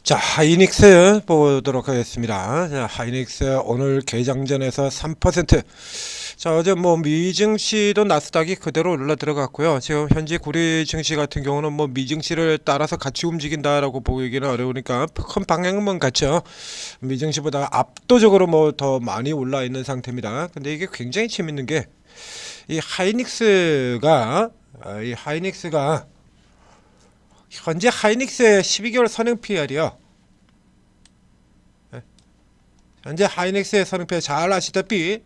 자, 하이닉스 보도록 하겠습니다. 자, 하이닉스 오늘 개장전에서 3%. 자, 어제 미증시도 나스닥이 그대로 올라 들어갔고요. 지금 현재 구리 증시 같은 경우는 미증시를 따라서 같이 움직인다라고 보기는 어려우니까 큰 방향은 같죠. 미증시보다 압도적으로 더 많이 올라 있는 상태입니다. 근데 이게 굉장히 재밌는 게 이 하이닉스가 현재 하이닉스의 12개월 선행 PR이요. 현재 하이닉스의 선행 PR 잘 아시다시피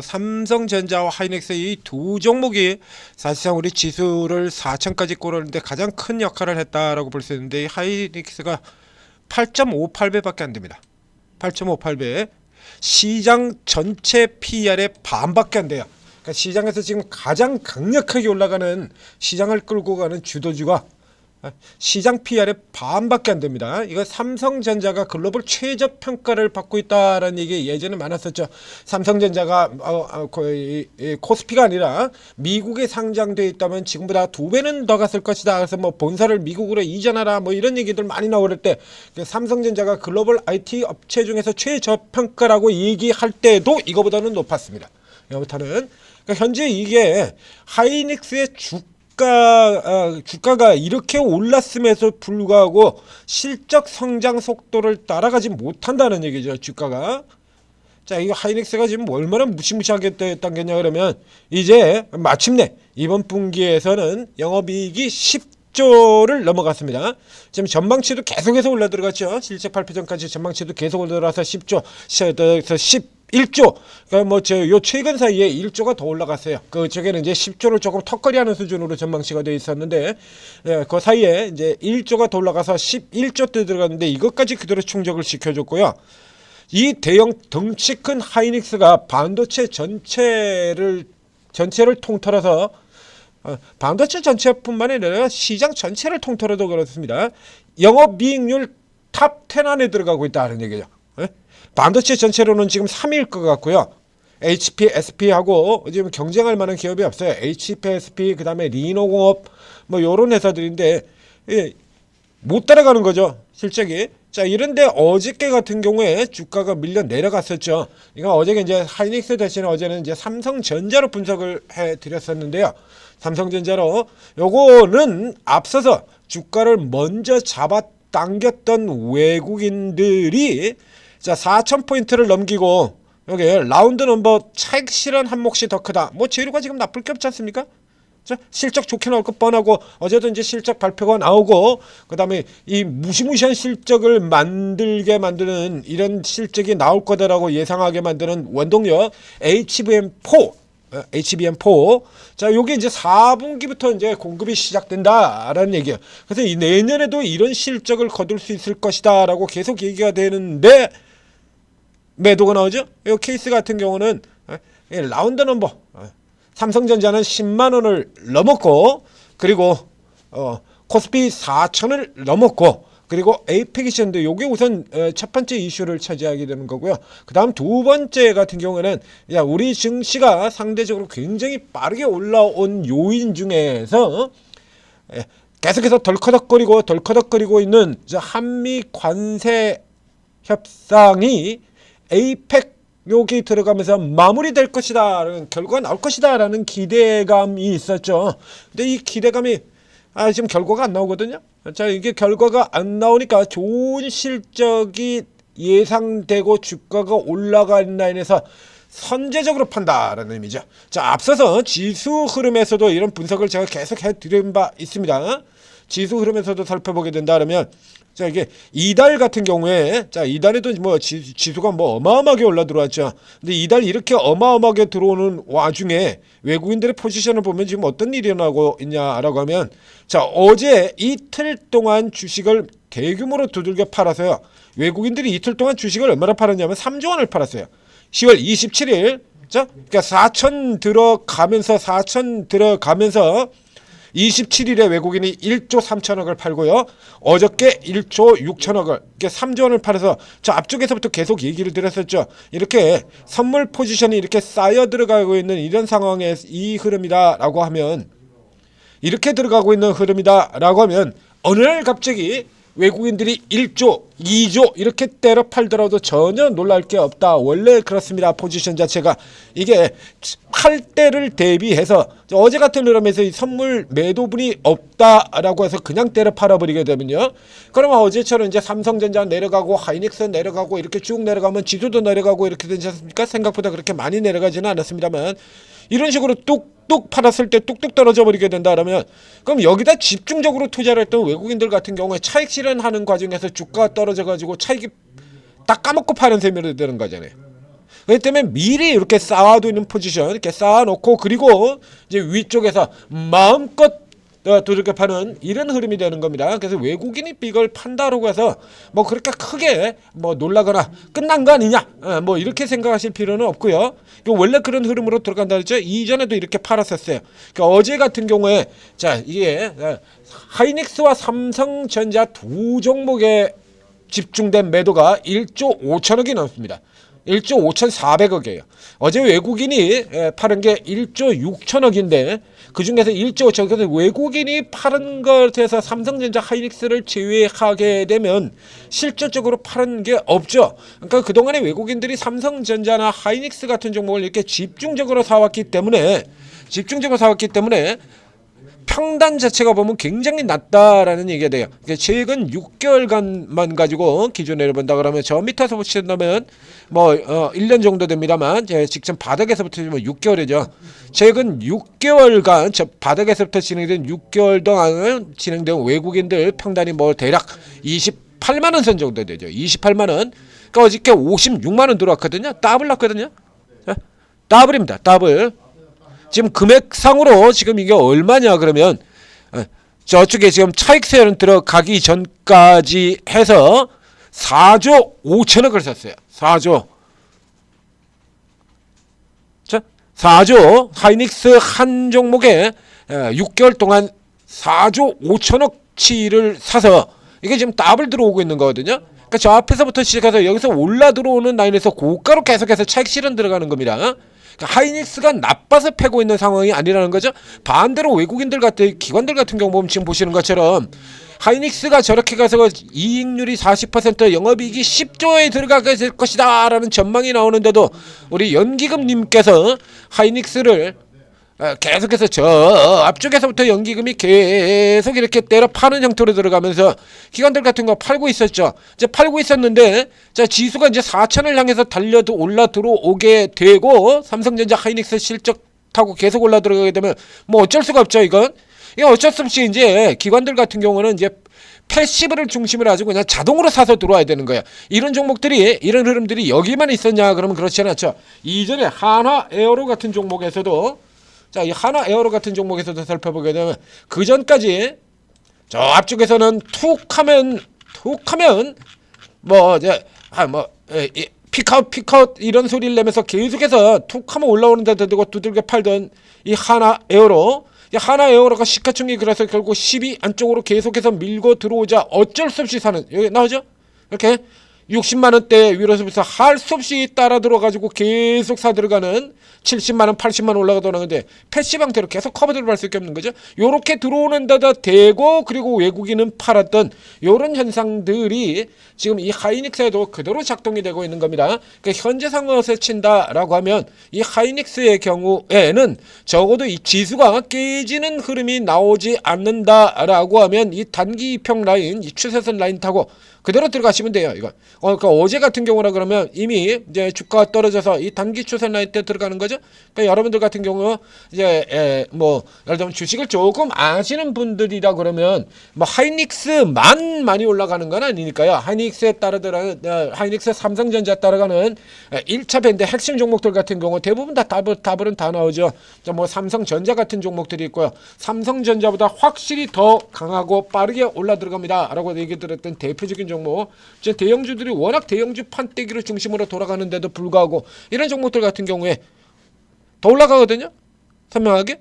삼성전자와 하이닉스 이 두 종목이 사실상 우리 지수를 4천까지 끌었는데 가장 큰 역할을 했다라고 볼 수 있는데 이 하이닉스가 8.58배밖에 안 됩니다. 8.58배. 시장 전체 PR의 반밖에 안 돼요. 그러니까 시장에서 지금 가장 강력하게 올라가는 시장을 끌고 가는 주도주가 시장 PR의 반밖에 안 됩니다. 이거 삼성전자가 글로벌 최저 평가를 받고 있다라는 얘기 예전에 많았었죠. 삼성전자가 코스피가 아니라 미국에 상장돼 있다면 지금보다 2배는 더 갔을 것이다. 그래서 본사를 미국으로 이전하라 이런 얘기들 많이 나올 때 삼성전자가 글로벌 IT 업체 중에서 최저평가라고 얘기할 때도 이거보다는 높았습니다. 이거부터는 그러니까 현재 이게 하이닉스의 주가가 이렇게 올랐음에도 불구하고 실적 성장 속도를 따라가지 못한다는 얘기죠. 주가가. 자, 이거 하이닉스가 지금 얼마나 무시무시하게 당겼냐 그러면 이제 마침내 이번 분기에서는 영업이익이 10조를 넘어갔습니다. 지금 전망치도 계속해서 올라 들어갔죠. 실적 발표 전까지 전망치도 계속 올라서 10조, 11조. 그러니까 요 최근 사이에 1조가 더 올라갔어요. 그쪽에는 이제 10조를 조금 턱걸이하는 수준으로 전망치가 돼 있었는데, 그 사이에 이제 1조가 더 올라가서 11조 때 들어갔는데 이것까지 그대로 충족을 시켜줬고요. 이 대형 덩치 큰 하이닉스가 반도체 전체를 통틀어서 반도체 전체뿐만 아니라 시장 전체를 통틀어도 그렇습니다. 영업이익률 탑 10 안에 들어가고 있다는 얘기죠. 반도체 전체로는 지금 3위일 것 같고요. HP, SP하고 지금 경쟁할 만한 기업이 없어요. HP, SP, 그 다음에 리노공업 요런 회사들인데 못 따라가는 거죠. 실적이. 자, 이런데 어저께 같은 경우에 주가가 밀려 내려갔었죠. 이거 어저께 이제 하이닉스 대신에 어제는 이제 삼성전자로 분석을 해 드렸었는데요. 삼성전자로 요거는 앞서서 주가를 먼저 잡아 당겼던 외국인들이 자 4,000포인트를 넘기고 여기 라운드 넘버 차익 실현 한 몫이 더 크다. 재료가 지금 나쁠 게 없지 않습니까? 자, 실적 좋게 나올 것 뻔하고 어제도 이제 실적 발표가 나오고 그 다음에 이 무시무시한 실적을 만들게 만드는 이런 실적이 나올 거다라고 예상하게 만드는 원동력 HBM4 자 요게 이제 4분기부터 이제 공급이 시작된다라는 얘기예요. 그래서 이 내년에도 이런 실적을 거둘 수 있을 것이다라고 계속 얘기가 되는데 매도가 나오죠. 이 케이스 같은 경우는 라운드 넘버 삼성전자는 10만 원을 넘었고 그리고 코스피 4천을 넘었고 그리고 에이펙이셨는데 요게 우선 첫 번째 이슈를 차지하게 되는 거고요. 그 다음 두 번째 같은 경우에는 우리 증시가 상대적으로 굉장히 빠르게 올라온 요인 중에서 계속해서 덜커덕거리고 있는 한미 관세 협상이 에이펙 여기 들어가면서 마무리될 것이다 라는 결과가 나올 것이다 라는 기대감이 있었죠. 근데 이 기대감이 지금 결과가 안 나오거든요. 자, 이게 결과가 안 나오니까 좋은 실적이 예상되고 주가가 올라가는 라인에서 선제적으로 판다라는 의미죠. 자, 앞서서 지수 흐름에서도 이런 분석을 제가 계속 해드린 바 있습니다. 지수 흐름에서도 살펴보게 된다 그러면 자, 이게 이달 같은 경우에 자, 이달에도 지수가 어마어마하게 올라 들어왔죠. 근데 이달 이렇게 어마어마하게 들어오는 와중에 외국인들의 포지션을 보면 지금 어떤 일이 일어나고 있냐라고 하면 자, 어제 이틀 동안 주식을 대규모로 두들겨 팔아서요. 외국인들이 이틀 동안 주식을 얼마나 팔았냐면 3조 원을 팔았어요. 10월 27일 자, 그러니까 4천 들어가면서 27일에 외국인이 1조 3천억을 팔고요. 어저께 1조 6천억을 이렇게 3조 원을 팔아서 저 앞쪽에서부터 계속 얘기를 드렸었죠. 이렇게 선물 포지션이 이렇게 쌓여 들어가고 있는 이런 상황에 이 흐름이다라고 하면 이렇게 들어가고 있는 흐름이다라고 하면 어느 날 갑자기 외국인들이 1조, 2조 이렇게 때려 팔더라도 전혀 놀랄 게 없다. 원래 그렇습니다. 포지션 자체가 이게 팔 때를 대비해서 어제 같은 흐름에서 이 선물 매도분이 없다라고 해서 그냥 때려 팔아버리게 되면요. 그러면 어제처럼 이제 삼성전자 내려가고 하이닉스 내려가고 이렇게 쭉 내려가면 지수도 내려가고 이렇게 되지 않습니까? 생각보다 그렇게 많이 내려가지는 않았습니다만 이런 식으로 뚝뚝 팔았을 때 뚝뚝 떨어져 버리게 된다라면 그럼 여기다 집중적으로 투자를 했던 외국인들 같은 경우에 차익 실현하는 과정에서 주가가 떨어져 가지고 차익이 다 까먹고 파는 셈이 되는 거잖아요. 그렇기 때문에 미리 이렇게 쌓아두는 포지션 이렇게 쌓아놓고 그리고 이제 위쪽에서 마음껏 두들겨 파는 이런 흐름이 되는 겁니다. 그래서 외국인이 이걸 판다라고 해서 뭐 그렇게 크게 뭐 놀라거나 끝난 거 아니냐 뭐 이렇게 생각하실 필요는 없고요. 원래 그런 흐름으로 들어간다 그랬죠. 이전에도 이렇게 팔았었어요. 그러니까 어제 같은 경우에 자 이게 하이닉스와 삼성전자 두 종목에 집중된 매도가 1조 5천억이 넘습니다. 1조 5,400억이에요. 어제 외국인이 파는 게 1조 6천억인데 그 중에서 1조 5천억, 그래서 외국인이 파는 것에서 삼성전자 하이닉스를 제외하게 되면 실질적으로 파는 게 없죠. 그러니까 그동안에 외국인들이 삼성전자나 하이닉스 같은 종목을 이렇게 집중적으로 사왔기 때문에 평단 자체가 보면 굉장히 낮다라는 얘기가 돼요. 최근 6개월간만 가지고 기준으로 본다 그러면 저 밑에서 보시면 뭐 1년 정도 됩니다만 직전 바닥에서부터 6개월이죠. 최근 6개월간 저 바닥에서부터 진행된 6개월 동안 진행된 외국인들 평단이 뭐 대략 28만 원 선 정도 되죠. 28만 원. 그러니까 어저께 56만 원 들어왔거든요. 더블 났거든요. 더블입니다. 더블. 지금 금액상으로 지금 이게 얼마냐 그러면 저쪽에 지금 차익세는 들어가기 전까지 해서 4조 5천억을 썼어요. 4조 하이닉스 한 종목에 6개월 동안 4조 5천억치를 사서 이게 지금 더블 들어오고 있는 거거든요. 그러니까 저 앞에서부터 시작해서 여기서 올라 들어오는 라인에서 고가로 계속해서 차익 실현 들어가는 겁니다. 하이닉스가 나빠서 패고 있는 상황이 아니라는 거죠. 반대로 외국인들 같은 기관들 같은 경우 보면 지금 보시는 것처럼 하이닉스가 저렇게 가서 이익률이 40% 영업이익이 10조에 들어가게 될 것이다 라는 전망이 나오는데도 우리 연기금님께서 하이닉스를 계속해서 저 앞쪽에서부터 연기금이 계속 이렇게 때려 파는 형태로 들어가면서 기관들 같은 거 팔고 있었죠. 이제 팔고 있었는데 자 지수가 이제 4천을 향해서 달려도 올라 들어오게 되고 삼성전자 하이닉스 실적 타고 계속 올라 들어가게 되면 뭐 어쩔 수가 없죠. 이건 어쩔 수 없이 이제 기관들 같은 경우는 이제 패시브를 중심으로 가지고 그냥 자동으로 사서 들어와야 되는 거야. 이런 종목들이 이런 흐름들이 여기만 있었냐 그러면 그렇지 않죠. 이전에 한화 에어로 같은 종목에서도 자, 이 하나 에어로 같은 종목에서도 살펴보게 되면 그 전까지 저 앞쪽에서는 툭하면 뭐 이제 픽아웃 이런 소리를 내면서 계속해서 툭하면 올라오는 데 대고 두들겨 팔던 이 하나 에어로가 시가총액이 그래서 결국 10위 안쪽으로 계속해서 밀고 들어오자 어쩔 수 없이 사는 여기 나오죠? 이렇게 60만 원대 위로서부터 할 수 없이 따라 들어가지고 계속 사 들어가는 70만 원, 80만 원 올라가더라는데 패시브 형태로 계속 커버 들어갈 수밖에 없는 거죠. 요렇게 들어오는 데다 대고 그리고 외국인은 팔았던 요런 현상들이 지금 이 하이닉스에도 그대로 작동이 되고 있는 겁니다. 그러니까 현재 상황에서 친다라고 하면 이 하이닉스의 경우에는 적어도 이 지수가 깨지는 흐름이 나오지 않는다라고 하면 이 단기 이평 라인, 이 추세선 라인 타고 그대로 들어가시면 돼요. 이거. 그러니까 어제 같은 경우라 그러면 이미 이제 주가가 떨어져서 이 단기 추세 라인 때 들어가는 거죠. 그러니까 여러분들 같은 경우 이제 뭐 예를 들면 주식을 조금 아시는 분들이라 그러면 뭐 하이닉스만 많이 올라가는 건 아니니까요. 하이닉스에 따르더라는 하이닉스 삼성전자 따라가는 1차 밴드 핵심 종목들 같은 경우 대부분 다 답은 다 나오죠. 뭐 삼성전자 같은 종목들이 있고요. 삼성전자보다 확실히 더 강하고 빠르게 올라 들어갑니다라고 얘기 들었던 대표적인 종목. 이제 대형주들이 워낙 대형주 판때기를 중심으로 돌아가는데도 불구하고 이런 종목들 같은 경우에 더 올라가거든요. 선명하게.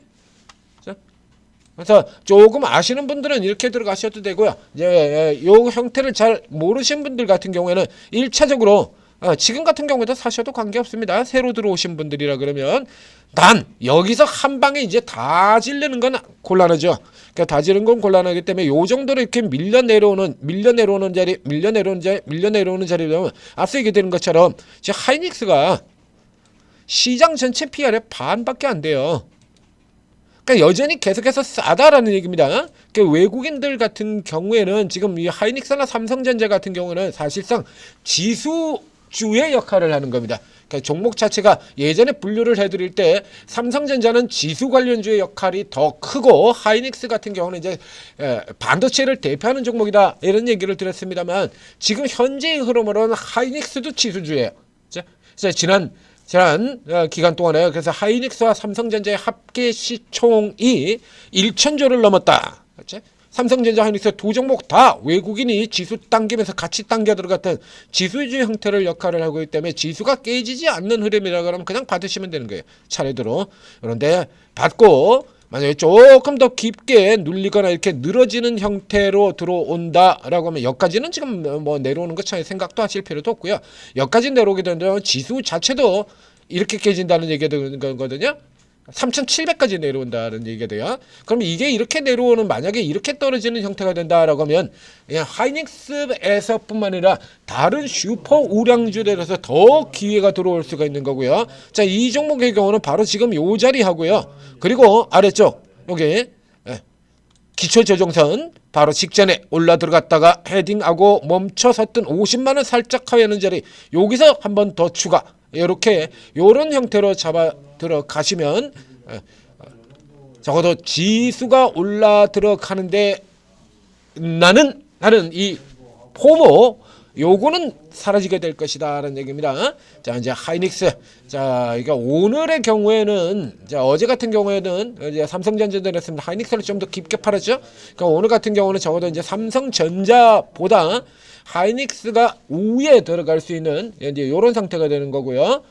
그래서 조금 아시는 분들은 이렇게 들어가셔도 되고요. 이제 요 형태를 잘 모르신 분들 같은 경우에는 1차적으로 지금 같은 경우에도 사셔도 관계없습니다. 새로 들어오신 분들이라 그러면 단 여기서 한 방에 이제 다 질르는 건 곤란하죠. 그러니까 다 지른 건 곤란하기 때문에 요 정도로 이렇게 밀려 내려오는 자리라면 앞서 얘기되는 것처럼 지금 하이닉스가 시장 전체 PR의 반밖에 안 돼요. 그러니까 여전히 계속해서 싸다라는 얘기입니다. 그러니까 외국인들 같은 경우에는 지금 이 하이닉스나 삼성전자 같은 경우는 사실상 지수주의 역할을 하는 겁니다. 그러니까 종목 자체가 예전에 분류를 해드릴 때 삼성전자는 지수 관련주의 역할이 더 크고 하이닉스 같은 경우는 이제 반도체를 대표하는 종목이다 이런 얘기를 드렸습니다만 지금 현재의 흐름으로는 하이닉스도 지수주예요. 그래서 지난 기간 동안에 그래서 하이닉스와 삼성전자의 합계 시총이 1천조를 넘었다. 그렇지? 삼성전자, 하이닉스 두 종목 다 외국인이 지수 당기면서 같이 당겨 들어갔던 지수주 형태를 역할을 하고 있기 때문에 지수가 깨지지 않는 흐름이라 그러면 그냥 받으시면 되는 거예요. 차례대로. 그런데 받고 만약에 조금 더 깊게 눌리거나 이렇게 늘어지는 형태로 들어온다라고 하면 여기까지는 지금 뭐 내려오는 것 차에 생각도 하실 필요도 없고요. 여기까지 내려오게 된다면 지수 자체도 이렇게 깨진다는 얘기가 되는 거거든요. 3,700까지 내려온다는 얘기가 돼요. 그럼 이게 이렇게 내려오는 만약에 이렇게 떨어지는 형태가 된다라고 하면 그냥 하이닉스에서뿐만 아니라 다른 슈퍼 우량주들에서 더 기회가 들어올 수가 있는 거고요. 자, 이 종목의 경우는 바로 지금 요 자리 하고요. 그리고 아래쪽 여기 기초 조정선 바로 직전에 올라 들어갔다가 헤딩하고 멈춰섰던 50만 원 살짝 하회하는 자리 여기서 한 번 더 추가 이렇게 요런 형태로 잡아 들어가시면 적어도 지수가 올라 들어가는데 나는 이 포모 요거는 사라지게 될 것이다라는 얘기입니다. 자, 이제 하이닉스. 자, 그러니까 오늘의 경우에는 어제 같은 경우에는 이제 삼성전자를 했습니다. 하이닉스를 좀 더 깊게 팔았죠. 그러니까 오늘 같은 경우는 적어도 이제 삼성전자보다 하이닉스가 우위에 들어갈 수 있는 이제 이런 상태가 되는 거고요.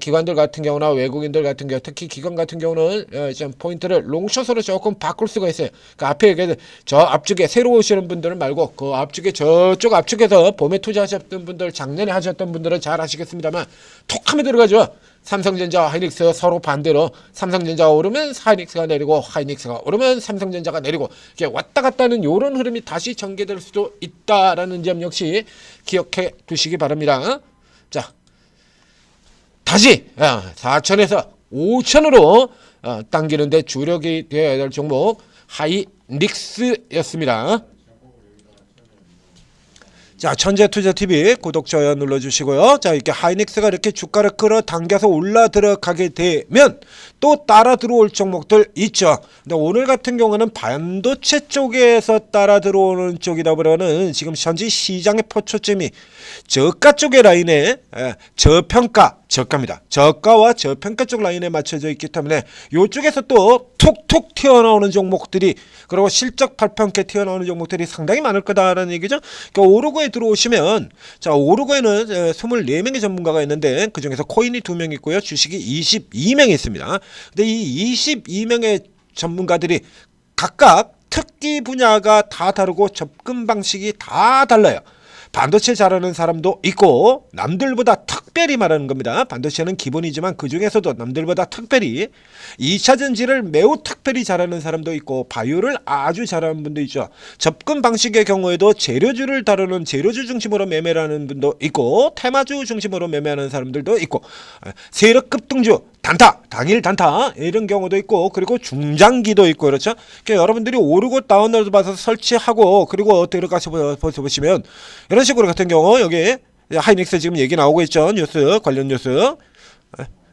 기관들 같은 경우나 외국인들 같은 경우 특히 기관 같은 경우는 좀 포인트를 롱숏으로 조금 바꿀 수가 있어요. 그 앞에 저 앞쪽에 새로 오시는 분들은 말고 그 앞쪽에 저쪽 앞쪽에서 봄에 투자하셨던 분들 작년에 하셨던 분들은 잘 아시겠습니다만 톡하면 들어가죠. 삼성전자와 하이닉스 서로 반대로 삼성전자가 오르면 하이닉스가 내리고 하이닉스가 오르면 삼성전자가 내리고 이렇게 왔다 갔다 하는 이런 흐름이 다시 전개될 수도 있다라는 점 역시 기억해 두시기 바랍니다. 자, 다시 4천에서 5천으로 당기는데 주력이 되어야 될 종목 하이닉스였습니다. 자, 천재투자TV 구독, 좋아요 눌러주시고요. 자, 이렇게 하이닉스가 이렇게 주가를 끌어당겨서 올라 들어가게 되면 또 따라 들어올 종목들 있죠. 근데 오늘 같은 경우는 반도체 쪽에서 따라 들어오는 쪽이다 보면은 지금 현재 시장의 포초점이 저가 쪽의 라인에 저가입니다. 저가와 저평가 쪽 라인에 맞춰져 있기 때문에 이쪽에서 또 툭툭 튀어나오는 종목들이 그리고 실적 발표함께 튀어나오는 종목들이 상당히 많을 거다라는 얘기죠. 그러니까 오르고에 들어오시면 자, 오르고에는 24명의 전문가가 있는데 그중에서 코인이 2명 있고요. 주식이 22명이 있습니다. 근데 이 22명의 전문가들이 각각 특기 분야가 다 다르고 접근 방식이 다 달라요. 반도체 잘하는 사람도 있고 남들보다 특별히 말하는 겁니다. 반도체는 기본이지만 그 중에서도 남들보다 특별히 2차 전지를 매우 특별히 잘하는 사람도 있고 바이오를 아주 잘하는 분도 있죠. 접근 방식의 경우에도 재료주를 다루는 재료주 중심으로 매매를 하는 분도 있고 테마주 중심으로 매매하는 사람들도 있고 세력 급등주 단타, 당일 단타 이런 경우도 있고 그리고 중장기도 있고 그렇죠. 그러니까 여러분들이 오르고 다운로드 받아서 설치하고 그리고 들어가서 보시면 이런 식으로 같은 경우 여기 하이닉스 지금 얘기 나오고 있죠. 뉴스 관련 뉴스.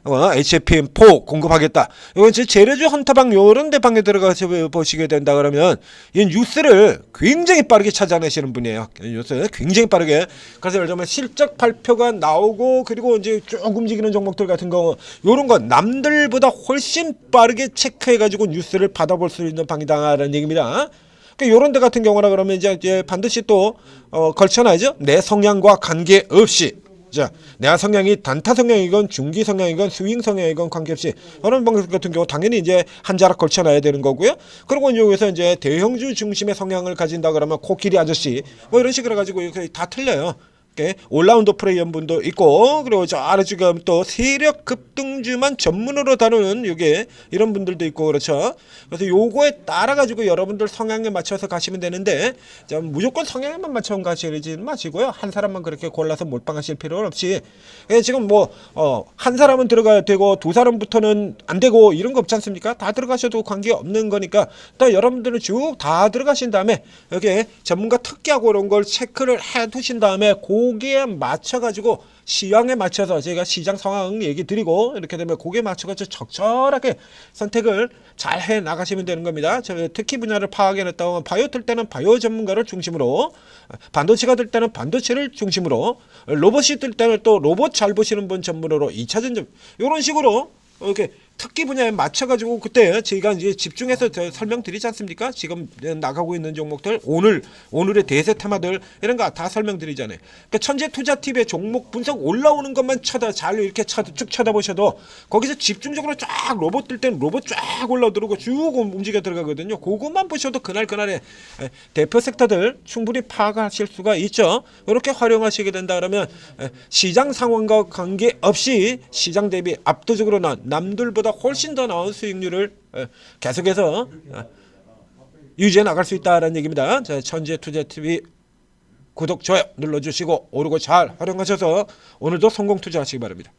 HFM4 공급하겠다. 이건 재료주 헌터방 요런 데 방에 들어가서 보시게 된다 그러면 이 뉴스를 굉장히 빠르게 찾아내시는 분이에요. 뉴스 굉장히 빠르게. 그래서 예를 들면 실적 발표가 나오고 그리고 이제 쭉 움직이는 종목들 같은 거 요런 거 남들보다 훨씬 빠르게 체크해가지고 뉴스를 받아볼 수 있는 방이다라는 얘기입니다. 그러니까 요런 데 같은 경우나 그러면 이제 반드시 또 걸쳐놔야죠. 내 성향과 관계없이. 자, 내 성향이 단타 성향이건 중기 성향이건 스윙 성향이건 관계없이 이런 방식 같은 경우 당연히 이제 한 자락 걸쳐놔야 되는 거고요. 그리고 여기서 이제 대형주 중심의 성향을 가진다 그러면 코끼리 아저씨 뭐 이런 식으로 가지고 이렇게 다 틀려요. 올라운더 플레이어분도 있고, 그리고 저 아래 지금 또 세력 급등주만 전문으로 다루는 요게 이런 분들도 있고 그렇죠. 그래서 요거에 따라 가지고 여러분들 성향에 맞춰서 가시면 되는데, 자, 무조건 성향에만 맞춰 가시지 마시고요. 한 사람만 그렇게 골라서 몰빵하실 필요는 없이, 지금 뭐 한 사람은 들어가야 되고 두 사람부터는 안 되고 이런 거 없지 않습니까? 다 들어가셔도 관계 없는 거니까 또 여러분들은 쭉 다 들어가신 다음에 여기에 전문가 특기하고 이런 걸 체크를 해 두신 다음에 거기에 맞춰 가지고 시황에 맞춰서 제가 시장 상황 얘기 드리고, 이렇게 되면 거기에 맞춰 가지고 적절하게 선택을 잘 해 나가시면 되는 겁니다. 저 특히 분야를 파악해 냈다고 바이오 뜰 때는 바이오 전문가를 중심으로, 반도체가 뜰 때는 반도체를 중심으로, 로봇이 뜰 때는 또 로봇 잘 보시는 분 전문으로 2차 전점, 이런 식으로 이렇게 특기 분야에 맞춰가지고 그때 저희가 이제 집중해서 설명드리지 않습니까? 지금 나가고 있는 종목들, 오늘의 대세 테마들 이런 거 다 설명드리잖아요. 그러니까 천재 투자 팁의 종목 분석 올라오는 것만 잘 이렇게 쭉 쳐다보셔도 거기서 집중적으로 쫙 로봇 뜰 때는 로봇 쫙 올라들어오고 쭉 움직여 들어가거든요. 그것만 보셔도 그날의 대표 섹터들 충분히 파악하실 수가 있죠. 이렇게 활용하시게 된다 그러면 시장 상황과 관계없이 시장 대비 압도적으로 남들보다 훨씬 더 나은 수익률을 계속해서 유지해 나갈 수 있다는 얘기입니다. 자, 천재 투자 TV 구독, 좋아요 눌러주시고 오르고 잘 활용하셔서 오늘도 성공 투자하시기 바랍니다.